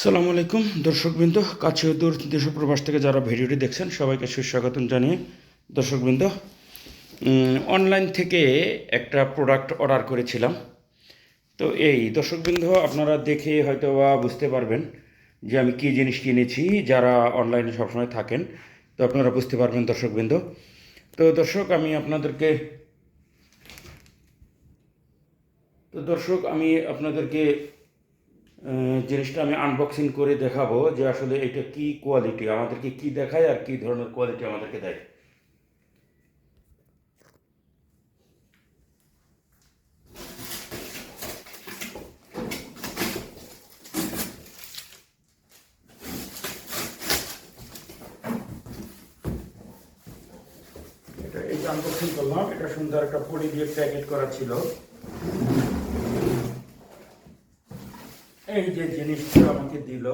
আসসালামু আলাইকুম দর্শকবৃন্দ, কাছে ও দূর দেশ ও প্রবাস থেকে যারা ভিডিওটি দেখছেন সবাইকে সুস্বাগতম জানিয়ে দর্শকবৃন্দ, অনলাইন থেকে একটা প্রোডাক্ট অর্ডার করেছিলাম। তো এই দর্শকবৃন্দ, আপনারা দেখে হয়তো বা বুঝতে পারবেন যে আমি কী জিনিস কিনেছি। যারা অনলাইনে সবসময় থাকেন তো আপনারা বুঝতে পারবেন দর্শকবৃন্দ। তো দর্শক আমি আপনাদেরকে জিনিসটা আমি আনবক্সিং করে দেখাবো যে আসলে এটা কি কোয়ালিটি, আমাদেরকে কি দেখায় আর কি ধরনের কোয়ালিটি আমাদেরকে দেয়। এটা এই আনবক্সিং করলাম, এটা সুন্দর একটা পলি দিয়ে প্যাকেট করা ছিল। এই যে জিনিসটা আমাকে দিল,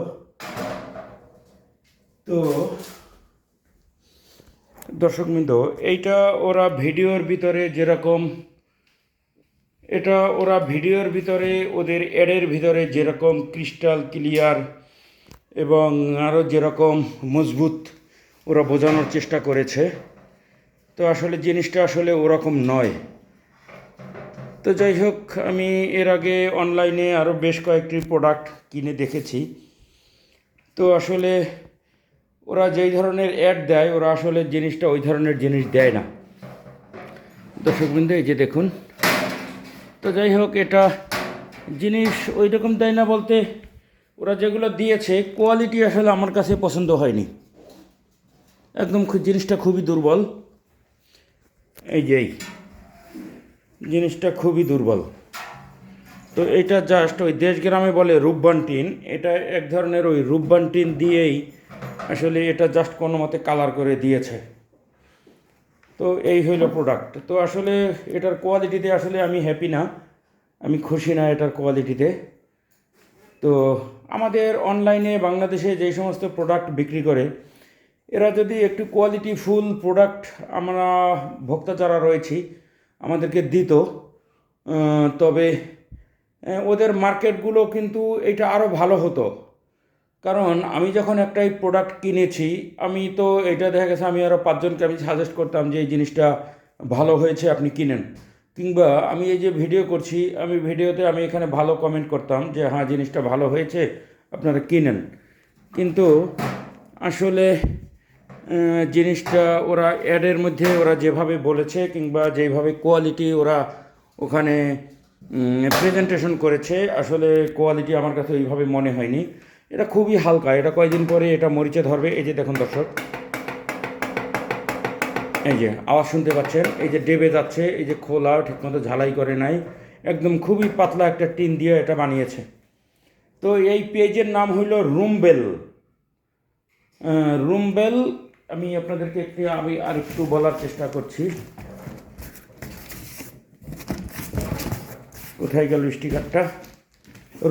তো দর্শকবৃন্দ, এইটা ওরা ভিডিওর ভিতরে যেরকম ওদের অ্যাডের ভিতরে যেরকম ক্রিস্টাল ক্লিয়ার এবং আরও যেরকম মজবুত ওরা বোঝানোর চেষ্টা করেছে, তো আসলে জিনিসটা আসলে ওরকম নয়। তো যাই হোক, আমি এর আগে অনলাইনে আরও বেশ কয়েকটি প্রোডাক্ট কিনে দেখেছি। তো আসলে ওরা যেই ধরনের অ্যাড দেয় ওরা আসলে জিনিসটা ওই ধরনের জিনিস দেয় না দর্শকবৃন্দ। এই যে দেখুন, তো যাই হোক, এটা জিনিস ওই রকম দেয় না বলতে ওরা যেগুলো দিয়েছে কোয়ালিটি আসলে আমার কাছে পছন্দ হয়নি, একদম জিনিসটা খুবই দুর্বল। এই যে জিনিসটা খুবই দুর্বল। তো এটা জাস্ট ওই দেশ গ্রামে বলে রূপবান টিন, এটা এক ধরনের ওই রূপবান টিন দিয়েই আসলে এটা জাস্ট কোনো মতে কালার করে দিয়েছে। তো এই হইল প্রোডাক্ট। তো আসলে এটার কোয়ালিটিতে আসলে আমি হ্যাপি না, আমি খুশি না এটার কোয়ালিটিতে। তো আমাদের অনলাইনে বাংলাদেশে যেই সমস্ত প্রোডাক্ট বিক্রি করে এরা যদি একটু কোয়ালিটিফুল প্রোডাক্ট আমরা ভোক্তা যারা রয়েছি আমাদেরকে দিত, তবে ওদের মার্কেটগুলো কিন্তু এটা আরও ভালো হতো। কারণ আমি যখন একটা এই প্রোডাক্ট কিনেছি, আমি তো এটা দেখা গেছে আমি আরও পাঁচজনকে আমি সাজেস্ট করতাম যে এই জিনিসটা ভালো হয়েছে, আপনি কিনেন। কিংবা আমি এই যে ভিডিও করছি, আমি ভিডিওতে আমি এখানে ভালো কমেন্ট করতাম যে হ্যাঁ জিনিসটা ভালো হয়েছে, আপনারা কিনেন। কিন্তু আসলে জিনিসটা ওরা অ্যাডের মধ্যে ওরা যেভাবে বলেছে কিংবা যেভাবে কোয়ালিটি ওরা ওখানে প্রেজেন্টেশন করেছে, আসলে কোয়ালিটি আমার কাছে ওইভাবে মনে হয়নি। এটা খুবই হালকা, এটা কয়েকদিন পরে এটা মরিচে ধরবে। এই যে দেখুন দর্শক, এই যে আওয়াজ শুনতে পাচ্ছেন, এই যে ডেবে যাচ্ছে, এই যে খোলা, ঠিকমতো ঝালাই করে নাই, একদম খুবই পাতলা একটা টিন দিয়ে এটা বানিয়েছে। তো এই পেজের নাম হইল রুমবেল। রুমবেল, আমি আপনাদেরকে আমি আর একটু বলার চেষ্টা করছি। কোথায় গেল স্টিকারটা?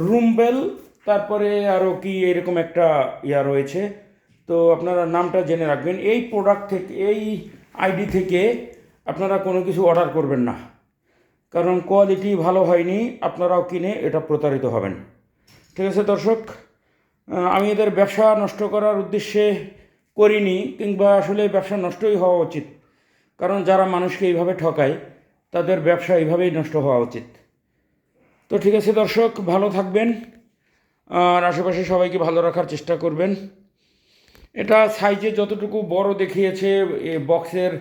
রুমবেল, তারপরে আরও কি এরকম একটা ইয়া রয়েছে। তো আপনারা নামটা জেনে রাখবেন। এই প্রোডাক্ট থেকে, এই আইডি থেকে আপনারা কোনো কিছু অর্ডার করবেন না, কারণ কোয়ালিটি ভালো হয়নি, আপনারাও কিনে এটা প্রতারিত হবেন। ঠিক আছে দর্শক, আমি এদের ব্যবসা নষ্ট করার উদ্দেশ্যে করিনি, কিংবা আসলে ব্যবসা নষ্টই হওয়া উচিত, কারণ যারা মানুষকে এইভাবে ঠকায় তাদের ব্যবসা এইভাবেই নষ্ট হওয়া উচিত। তো ঠিক আছে দর্শক, ভালো থাকবেন আর আশেপাশে সবাইকে ভালো রাখার চেষ্টা করবেন। এটা সাইজে যতটুকু বড় দেখিয়েছে বক্সের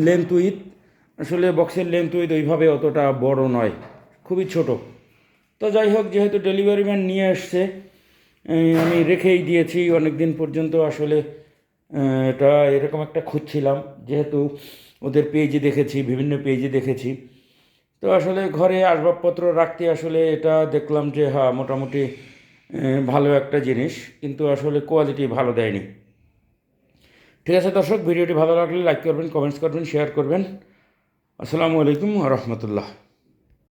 লেন্থ উইথ, আসলে বক্সের লেন্থ উইথ ওইভাবে অতটা বড় নয়, খুবই ছোট। তো যাই হোক, যেহেতু ডেলিভারি ম্যান নিয়ে আসছে, আমি রেখেই দিয়েছি অনেক দিন পর্যন্ত। আসলে এটা এরকম একটা খুঁজছিলাম, যেহেতু ওদের পেজে দেখেছি, বিভিন্ন পেজে দেখেছি। তো আসলে ঘরে আসবাবপত্র রাখতে আসলে এটা দেখলাম যে হ্যাঁ মোটামুটি ভালো একটা জিনিস, কিন্তু আসলে কোয়ালিটি ভালো দেয়নি। ঠিক আছে দর্শক, ভিডিওটি ভালো লাগলে লাইক করবেন, কমেন্টস করবেন, শেয়ার করবেন। আসসালামু আলাইকুম ওয়া রাহমাতুল্লাহ।